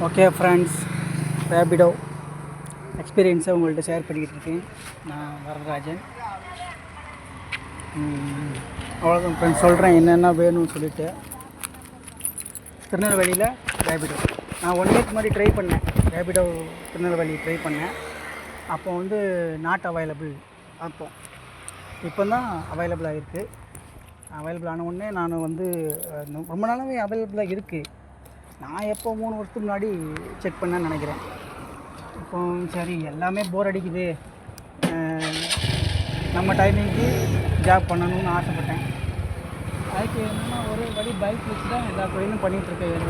Okay friends, Rapido எக்ஸ்பீரியன்ஸை உங்கள்கிட்ட share பண்ணிக்கிட்டு இருக்கேன். நான் வரதராஜன். அவ்வளோதான் ஃப்ரெண்ட்ஸ், சொல்கிறேன் என்னென்ன வேணும்னு சொல்லிவிட்டு. திருநெல்வேலியில் ரேபிடோ நான் 1 வீக் மாதிரி ட்ரை பண்ணேன். ரேபிடோ திருநெல்வேலி ட்ரை பண்ணேன். அப்போ வந்து நாட் அவைலபிள். இப்போ தான் அவைலபிள் ஆகிருக்கு. அவைலபிள் ஆன உடனே நான் வந்து ரொம்ப நாளாகவே அவைலபிளாக இருக்குது. நான் எப்போ 3 வருஷத்துக்கு முன்னாடி செக் பண்ணேன்னு நினைக்கிறேன். இப்போ சரி எல்லாமே போர் அடிக்குது, நம்ம டைமிங்க்கு ஜாப் பண்ணணும்னு ஆசைப்பட்டேன். அதுக்கு என்னென்னா ஒரே வழி பைக் வச்சு தான் எல்லா தொழிலும் பண்ணிகிட்ருக்கேன்.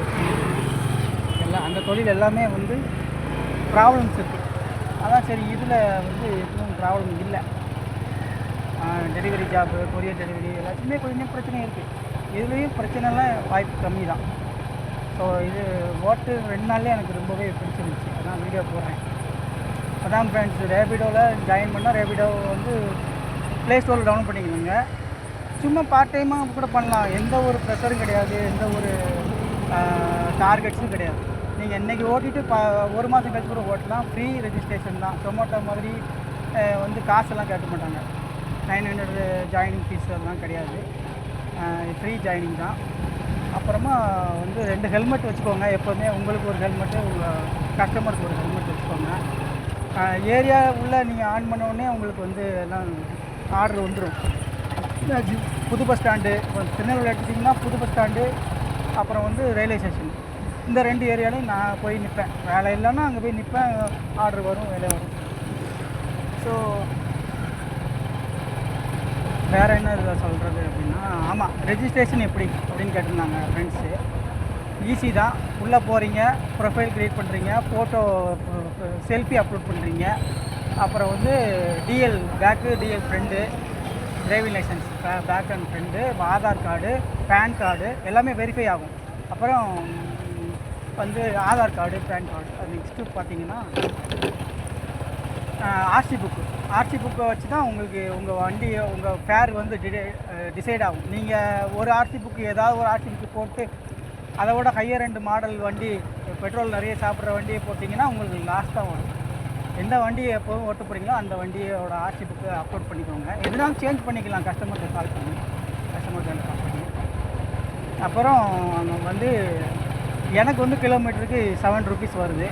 அந்த தொழில் எல்லாமே வந்து ப்ராப்ளம்ஸ் இருக்குது. அதான் சரி இதில் வந்து எதுவும் ப்ராப்ளம் இல்லை. டெலிவரி ஜாப்பு, கொரியர் டெலிவரி எல்லாத்துக்குமே கொஞ்சம் பிரச்சனை இருக்குது. இதுலேயும் பிரச்சனைலாம் வாய்ப்பு கம்மி தான். ஸோ இது ஓட்டு 2 நாள்லேயே எனக்கு ரொம்பவே பிடிச்சிருந்துச்சு. அதான் வீடியோ போடுறேன். அதான் ஃப்ரெண்ட்ஸ், ரேபிடோவில் ஜாயின் பண்ணால் ரேபிடோ வந்து ப்ளே ஸ்டோரில் டவுன்லோட் பண்ணிக்கணுங்க. சும்மா பார்ட் டைமாக கூட பண்ணலாம். எந்த ஒரு ப்ரெஷரும் கிடையாது, எந்த ஒரு டார்கெட்ஸும் கிடையாது. நீங்கள் இன்றைக்கி ஓட்டிட்டு 1 மாதம் கழிச்சு கூட ஓட்டலாம். ஃப்ரீ ரெஜிஸ்ட்ரேஷன் தான். சொமோட்டோ மாதிரி வந்து காசெல்லாம் கேட்க மாட்டாங்க. 900 ஜாயினிங் ஃபீஸ் அதெல்லாம் கிடையாது. ஃப்ரீ ஜாயினிங் தான். அப்புறமா வந்து 2 ஹெல்மெட் வச்சுக்கோங்க. எப்போதுமே உங்களுக்கு ஒரு ஹெல்மெட்டு, உங்கள் கஸ்டமருக்கு ஒரு ஹெல்மெட் வச்சுக்கோங்க. ஏரியா உள்ளே நீங்கள் ஆன் பண்ணோடனே உங்களுக்கு வந்து எல்லாம் ஆர்டர் வந்துடும். புது பஸ் ஸ்டாண்டு, திருநெல்வேலி எடுத்துட்டிங்கன்னா புது பஸ் ஸ்டாண்டு, அப்புறம் வந்து ரயில்வே ஸ்டேஷன், இந்த 2 ஏரியாலையும் நான் போய் நிற்பேன். வேலை இல்லைன்னா அங்கே போய் நிற்பேன். ஆர்டர் வரும், வேலை வரும். ஸோ வேறு என்ன இதில் சொல்கிறது அப்படின்னா, ஆமாம், ரெஜிஸ்ட்ரேஷன் எப்படி அப்படின்னு கேட்டிருந்தாங்க ஃப்ரெண்ட்ஸு. ஈஸி தான். உள்ளே போகிறீங்க, ப்ரொஃபைல் க்ரியேட் பண்ணுறீங்க, ஃபோட்டோ செல்ஃபி அப்லோட் பண்ணுறீங்க. அப்புறம் வந்து DL back, DL front, driving licence back and front, Aadhaar card, PAN card எல்லாமே வெரிஃபை ஆகும். அப்புறம் வந்து ஆதார் கார்டு, பேன் கார்டு. அது நெக்ஸ்ட்டு பார்த்தீங்கன்னா ஆர்சி புக்கை வச்சு தான் உங்களுக்கு உங்கள் வண்டி, உங்கள் ஃபேர் வந்து டிசைட் ஆகும். நீங்கள் ஒரு ஆர்சி புக்கு, ஏதாவது ஒரு ஆர்சி புக்கு போட்டு அதை விட ஹையர் எண்ட் மாடல் வண்டி, பெட்ரோல் நிறைய சாப்பிட்ற வண்டியை போட்டிங்கன்னா உங்களுக்கு லாஸ்ட்டாக வரும். எந்த வண்டியை எப்போவும் ஓட்ட போகிறீங்களோ அந்த வண்டியோட ஆர்சி புக்கு அப்லோட் பண்ணிக்கோங்க. எதுனாலும் சேஞ்ச் பண்ணிக்கலாம் கஸ்டமருக்கு கால் பண்ணி. அப்புறம் வந்து எனக்கு வந்து கிலோமீட்டருக்கு 7 ருபீஸ் வருது.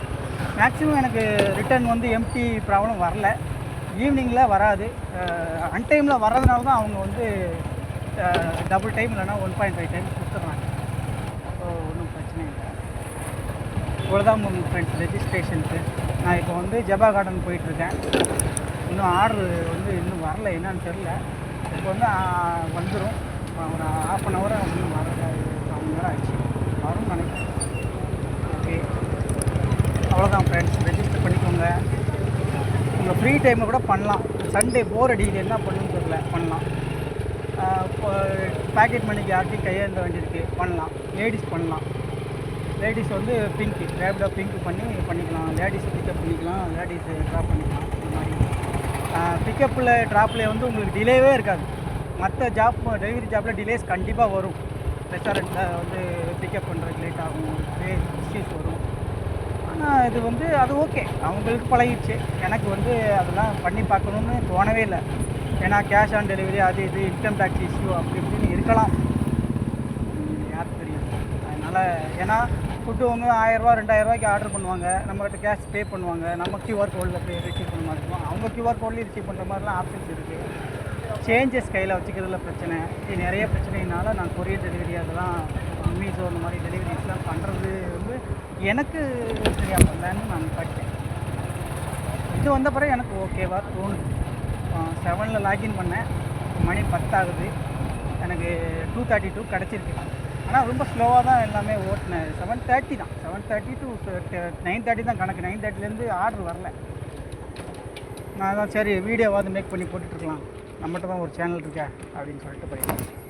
மேக்ஸிமம் எனக்கு ரிட்டர்ன் வந்து எம்டி ப்ராப்ளம் வரல. ஈவினிங்கில் வராது. அன்டைமில் வர்றதுனால தான் அவங்க வந்து டபுள் டைம் இல்லைனா 1.5 டைம்ஸ் கொடுத்துட்றாங்க. ஸோ ஒன்றும் பிரச்சனை இல்லை. இவ்வளோதான் ஃப்ரெண்ட்ஸ் ரெஜிஸ்ட்ரேஷனுக்கு. நான் இப்போ வந்து ஜபா கார்டன் போயிட்டுருக்கேன். இன்னும் ஆர்டர் வந்து இன்னும் வரல, என்னன்னு தெரில. இப்போ வந்து வந்துடும். ஒரு 1/2 hour இன்னும் வரல. 1 மணி நேரம் ஆயிடுச்சு. வரும்னு நினைக்கிறேன். ஓகே, அவ்வளோதான் ஃப்ரெண்ட்ஸ். ரெஜிஸ்டர் பண்ணிக்கோங்க. உங்கள் ஃப்ரீ டைமை கூட பண்ணலாம். சண்டே போர் அடிக்குது, என்ன பண்ணணும்னு தெரியல, பண்ணலாம். இப்போ பேக்கெட் மணிக்கு யார்ட்டையும் கையேந்த வேண்டியிருக்கு, பண்ணலாம். லேடிஸ் பண்ணலாம். லேடிஸ் வந்து பிங்க்கு, ரேபிடோ பிங்க்கு பண்ணிக்கலாம். லேடிஸ் பிக்கப் பண்ணிக்கலாம், லேடிஸ் ட்ராப் பண்ணிக்கலாம். இந்த மாதிரி பிக்கப்பில் ட்ராப்பில் வந்து உங்களுக்கு டிலேவே இருக்காது. மற்ற ஜாப், டெலிவரி ஜாப்பில் டிலேஸ் கண்டிப்பாக வரும். ரெஸ்டாரண்ட்டில் வந்து பிக்கப் பண்ணுறதுக்கு லேட் ஆகும், இஷ்யூஸ் வரும். ஆனால் இது வந்து அது ஓகே, அவங்களுக்கு பழகிடுச்சு. எனக்கு வந்து அதெல்லாம் பண்ணி பார்க்கணுன்னு தோணவே இல்லை. ஏன்னா கேஷ் ஆன் டெலிவரி, அது இது இன்கம் டேக்ஸ் இஷ்யூ அப்படி இப்படின்னு இருக்கலாம், யாருக்கு தெரியும். அதனால் ஏன்னா ஃபுட்டு வந்து 1000 ரூபா 2000 ரூபாய்க்கு ஆர்டர் பண்ணுவாங்க, நம்மகிட்ட கேஷ் பே பண்ணுவாங்க, நம்ம QR கோடில் போய் ரிசீவ் பண்ண மாதிரி இருக்கும். அவங்க QR கோட்லேயும் ரிசீவ் பண்ணுற மாதிரிலாம் ஆப்ஷன்ஸ் இருக்குது. சேஞ்சஸ் கையில் வச்சுக்கிறதுல பிரச்சனை. இது நிறைய பிரச்சனைனால நான் கொரியர் டெலிவரி அதெல்லாம் மீஷோ அந்த மாதிரி டெலிவரிஸ்லாம் பண்ணுறது வந்து எனக்கு தெரியாமல் இல்லைன்னு நான் படித்தேன். இது வந்த பிறகு எனக்கு ஓகேவா தோணுது. 7ல் லாகின் பண்ணேன், மணி 10 ஆகுது. எனக்கு 2:32 கிடச்சிருக்கு. ஆனால் ரொம்ப ஸ்லோவாக தான் எல்லாமே ஓட்டினேன். 7:30 தான், 7:30 to 9:30 தான் கணக்கு. 9:30லேருந்து ஆர்டர் வரல. நான் தான் சரி வீடியோவாவது மேக் பண்ணி போட்டுட்ருக்கலாம், நம்மகிட்ட தான் ஒரு சேனல் இருக்கா அப்படின்னு சொல்லிட்டு போயிட்டேன்.